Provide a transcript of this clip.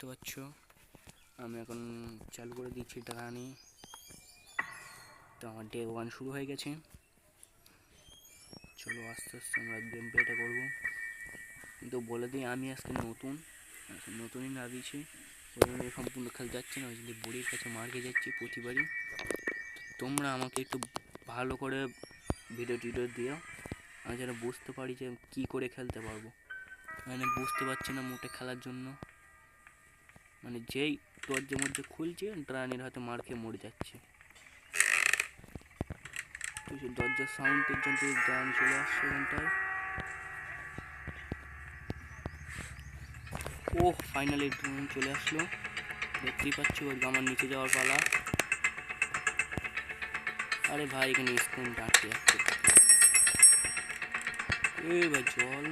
বুঝতে পারছো আমি এখন চালু করে দিচ্ছি ড্রানি। তো আমার ডে 1 শুরু হয়ে গেছে। চলো আস্তে আস্তে আমরা গেম প্লেটা করবো। কিন্তু বলে দিই আমি আজকে নতুনই না দিয়েছি, ওই জন্য সম্পূর্ণ খেলতে যাচ্ছি না, ওই জন্য বুড়ির কাছে মার খেয়ে যাচ্ছি প্রতিবারই। তোমরা আমাকে একটু ভালো করে ভিডিও দিও, আমি যেন বুঝতে পারি যে কী করে খেলতে পারবো। মানে বুঝতে পারছি না মোটে খেলার জন্য, মানে যেই দরজার মধ্যে খুলছে ড্রানির হাতে মার খেয়ে মরে যাচ্ছে। দরজার সাউন্ড পর্যন্ত ড্রানি চলে আসছে এখানটায়। ও ফাইনালি ড্রানি চলে আসলো, দেখতেই পাচ্ছ আমার নিচে যাওয়ার পালা। আরে ভাই এখানে স্ক্রিনটা আটকে যাচ্ছে, এ ভাই জল